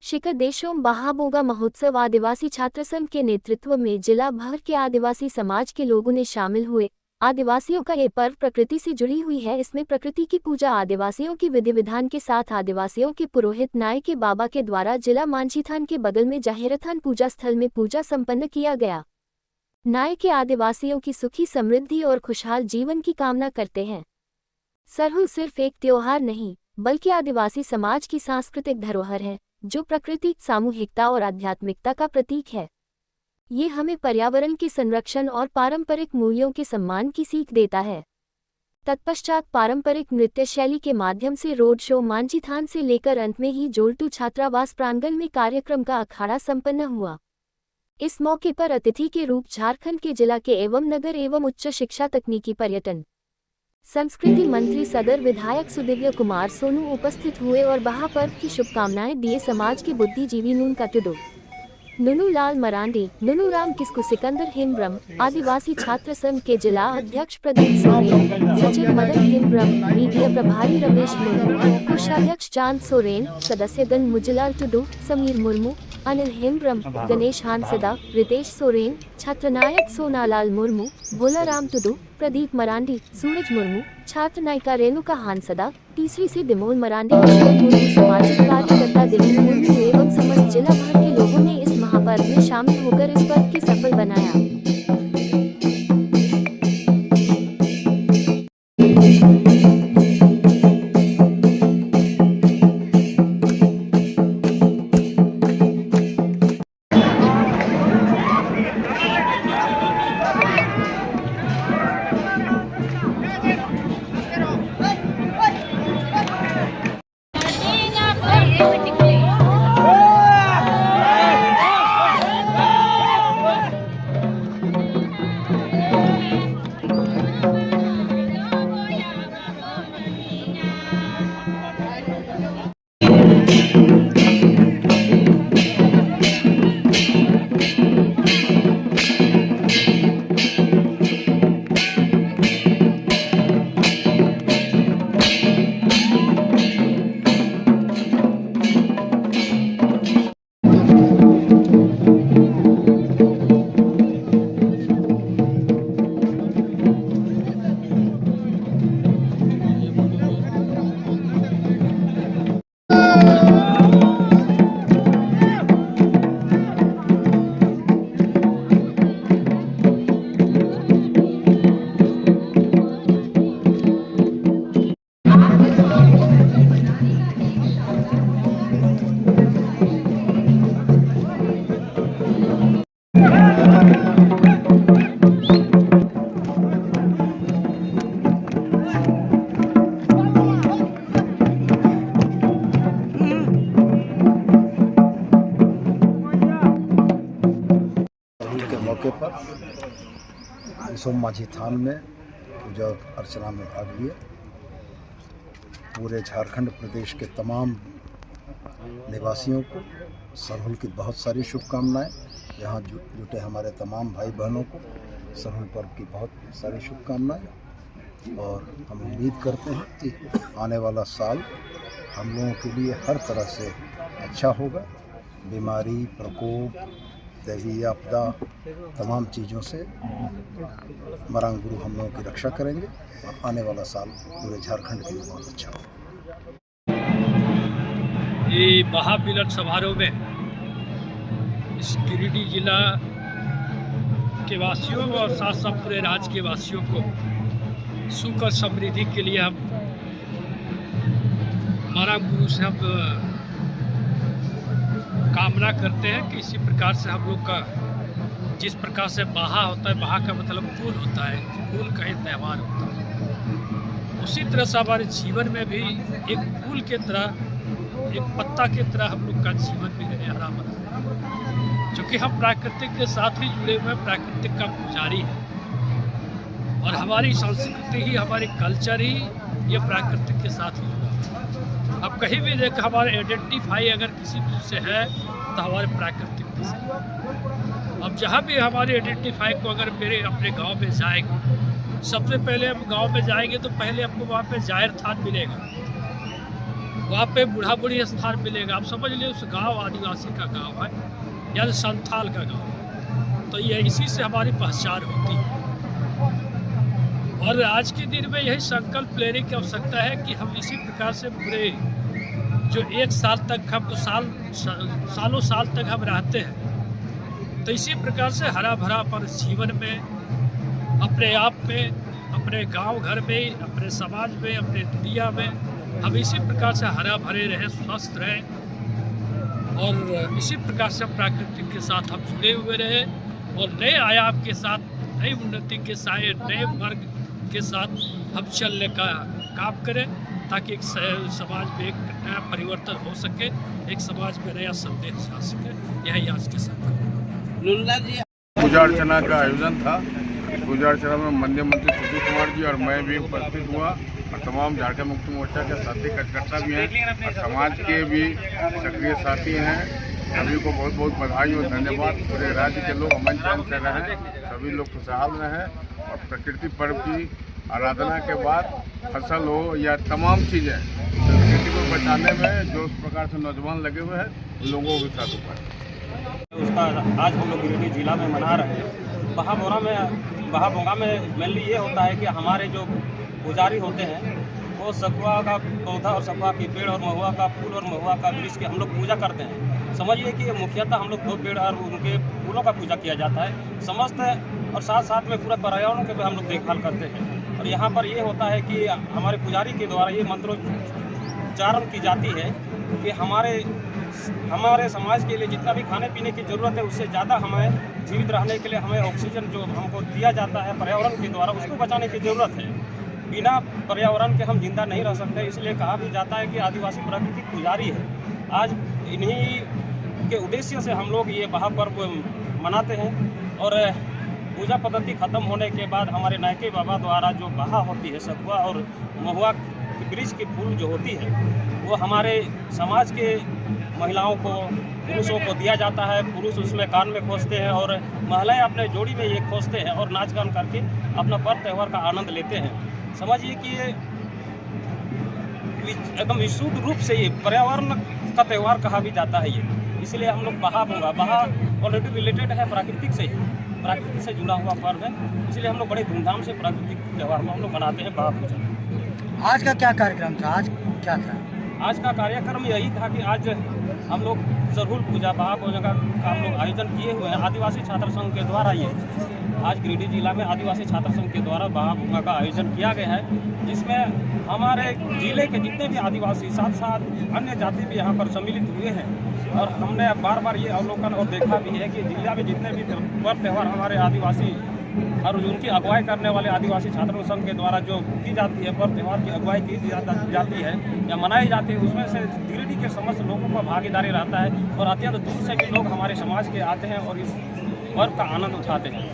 शिखर देशोम महाबोगा महोत्सव आदिवासी छात्र संघ के नेतृत्व में जिला भर के आदिवासी समाज के लोगों ने शामिल हुए। आदिवासियों का ये पर्व प्रकृति से जुड़ी हुई है। इसमें प्रकृति की पूजा आदिवासियों की विधि विधान के साथ आदिवासियों के पुरोहित नाय के बाबा के द्वारा जिला मांझीथान के बगल में जाहिरथान पूजा स्थल में पूजा संपन्न किया गया। नाय के आदिवासियों की सुखी समृद्धि और खुशहाल जीवन की कामना करते हैं। सरहुल सिर्फ एक त्योहार नहीं बल्कि आदिवासी समाज की सांस्कृतिक धरोहर है, जो प्रकृति, सामूहिकता और आध्यात्मिकता का प्रतीक है। ये हमें पर्यावरण के संरक्षण और पारंपरिक मूल्यों के सम्मान की सीख देता है। तत्पश्चात पारंपरिक नृत्य शैली के माध्यम से रोड शो मांझीथान से लेकर अंत में ही जोल्टू छात्रावास प्रांगण में कार्यक्रम का अखाड़ा संपन्न हुआ। इस मौके पर अतिथि के रूप झारखंड के जिला के एवं नगर एवं उच्च शिक्षा तकनीकी पर्यटन संस्कृति मंत्री सदर विधायक सुदिव्य कुमार सोनू उपस्थित हुए और महापर्व की शुभकामनाएं दिए। समाज के बुद्धिजीवी नून का टुडू, नुनू लाल मरांडी, नुनू राम किस्कू, सिकंदर हिमब्रम, आदिवासी छात्र संघ के जिला अध्यक्ष प्रदीप सोरेन, सचिव मदन हिमब्रम, मीडिया प्रभारी रमेश मुर्मू, कोषाध्यक्ष चांद सोरेन, सदस्यगण मुजलाल टुडू, समीर मुर्मू, अनिल हिमब्रम, गणेश हांसदा, रितेश सोरेन, छात्रनायक सोनालाल मुर्मू, भोलाराम टुडू, प्रदीप मरांडी, सूरज मुर्मू, छात्र नायिका रेणुका हांसदा, तीसरी से दिमोल मरांडी, सामाजिक कार्यकर्ता दिलीप मुर्मू एवं समस्त जिला भर के लोगों ने इस महापर्व में शामिल होकर इस पर्व की सफल बनाया। मौके पर सोम मांझीथान में पूजा अर्चना में भाग लिए। पूरे झारखंड प्रदेश के तमाम निवासियों को सरहुल की बहुत सारी शुभकामनाएं। यहाँ जुटे हमारे तमाम भाई बहनों को सरहुल पर्व की बहुत सारी शुभकामनाएं और हम उम्मीद करते हैं कि आने वाला साल हम लोगों के लिए हर तरह से अच्छा होगा। बीमारी, प्रकोप, दैवीय आपदा, तमाम चीज़ों से मरांग गुरु हम लोगों की रक्षा करेंगे और आने वाला साल पूरे झारखंड के लिए बहुत अच्छा होगा। ये महामिलन समारोह में इस गिरिडीह जिला के वासियों और साथ साथ पूरे राज्य के वासियों को सुख और समृद्धि के लिए हम मरांग गुरु से हम कामना करते हैं कि इसी प्रकार से हम लोग का जिस प्रकार से बहा होता है, बहा का मतलब फूल होता है, फूल का ही त्यौहार होता है, उसी तरह से हमारे जीवन में भी एक फूल के तरह, एक पत्ता के तरह हम लोग का जीवन भी रहे, हरा भरा रहे, क्योंकि हम प्राकृतिक के साथ ही जुड़े हुए, प्राकृतिक का पुजारी है और हमारी संस्कृति ही, हमारी कल्चर ही ये प्राकृतिक के साथ ही जुड़ा। अब कहीं भी देख हमारे आइडेंटिफाई अगर किसी से है तो हमारे प्राकृतिक के साथ। अब जहाँ भी हमारे आइडेंटिफाई को अगर मेरे अपने गांव में जाएंगे, सबसे पहले हम गांव में जाएंगे तो पहले आपको वहाँ पे जाहिर थान मिलेगा। वहाँ पे बूढ़ा बूढ़ी स्थान मिलेगा। आप समझ लीजिए उस गांव आदिवासी का गांव है या संथाल का गांव है। तो ये इसी से हमारी पहचान होती है। और आज के दिन में यही संकल्प लेने की आवश्यकता है कि हम इसी प्रकार से पूरे जो एक साल तक हम सालों साल तक हम रहते हैं, तो इसी प्रकार से हरा भरा अपन जीवन में, अपने आप में, अपने गांव घर में, अपने समाज में, अपने दुनिया में हम इसी प्रकार से हरा भरे रहें, स्वस्थ रहें और इसी प्रकार से प्रकृति के साथ हम जुड़े हुए रहें और नए आयाम के साथ, नई उन्नति के साथ, नए मार्ग के साथ हम चलने का काम करें, ताकि एक समाज में एक नया परिवर्तन हो सके, एक समाज में नया संदेश आ सके। यही आज के साथ लुल्ला जी पूजा अर्चना का आयोजन था। पूजा अर्चना में माननीय मंत्री सुशील कुमार जी और मैं भी उपस्थित हुआ और तमाम झारखंड मुक्ति मोर्चा के साथी कार्यकर्ता भी हैं और समाज के भी सक्रिय साथी हैं। सभी को बहुत बहुत बधाई और धन्यवाद। पूरे राज्य के लोग अमन चैन से रहें, सभी लोग खुशहाल रहें और प्रकृति पर्व की आराधना के बाद फसल हो या तमाम चीज़ें प्रकृति को बचाने में जो उस प्रकार से नौजवान लगे हुए हैं, उन लोगों के साथ ऊपर उसका आज हम लोग गिरिडीह जिला में मना रहे हैं। बहाबोंगा में मेनली ये होता है कि हमारे जो पुजारी होते हैं वो सखुआ का पौधा और सखुआ के पेड़ और महुआ का फूल और महुआ का वृक्ष की हम लोग पूजा करते हैं। समझिए कि मुख्यतः हम लोग 2 पेड़ और उनके फूलों का पूजा किया जाता है समस्त, और साथ साथ में पूरा पर्यावरण के भी हम लोग देखभाल करते हैं। और यहाँ पर ये होता है कि हमारे पुजारी के द्वारा ये मंत्रोच्चारण की जाती है कि हमारे समाज के लिए जितना भी खाने पीने की ज़रूरत है उससे ज़्यादा हमें जीवित रहने के लिए हमें ऑक्सीजन जो हमको दिया जाता है पर्यावरण के द्वारा, उसको बचाने की ज़रूरत है। बिना पर्यावरण के हम जिंदा नहीं रह सकते, इसलिए कहा भी जाता है कि आदिवासी प्राकृतिक पुजारी है। आज इन्हीं के उद्देश्य से हम लोग ये बहा पर्व मनाते हैं। और पूजा पद्धति ख़त्म होने के बाद हमारे नायके बाबा द्वारा जो बहा होती है सखुआ और महुआ वृक्ष की फूल जो होती है वो हमारे समाज के महिलाओं को, पुरुषों को दिया जाता है। पुरुष उसमें कान में खोसते हैं और महिलाएं अपने जोड़ी में ये खोसते हैं और नाच गान करके अपना पर्व त्यौहार का आनंद लेते हैं। समझिए कि ये एकदम विशुद्ध रूप से ये पर्यावरण का त्यौहार कहा भी जाता है ये, इसलिए हम लोग बहा ऑलरेडी रिलेटेड है प्रकृति से जुड़ा हुआ पर्व है, इसलिए हम लोग बड़े धूमधाम से प्राकृतिक त्यौहार को हम लोग मनाते हैं बहा पूजा। आज का क्या कार्यक्रम था? आज क्या था? आज का कार्यक्रम यही था कि आज हम लोग सरहुल पूजा बहा पूजा का हम लोग आयोजन किए हुए हैं आदिवासी छात्र संघ के द्वारा। ये आज गिरिडीह जिला में आदिवासी छात्र संघ के द्वारा बहा पूजा का आयोजन किया गया है, जिसमें हमारे जिले के जितने भी आदिवासी साथ साथ अन्य जाति भी यहाँ पर सम्मिलित हुए हैं। और हमने बार बार ये अवलोकन और देखा भी है कि जिला में जितने भी पर्व त्यौहार हमारे आदिवासी और उनकी अगुवाई करने वाले आदिवासी छात्र संघ के द्वारा जो की जाती है, पर्व त्यौहार की अगुवाई की जाती है या मनाई जाती है, उसमें से गिरिडीह के समस्त लोगों का भागीदारी रहता है और अत्यंत दूर से भी लोग हमारे समाज के आते हैं और इस पर्व का आनंद उठाते हैं।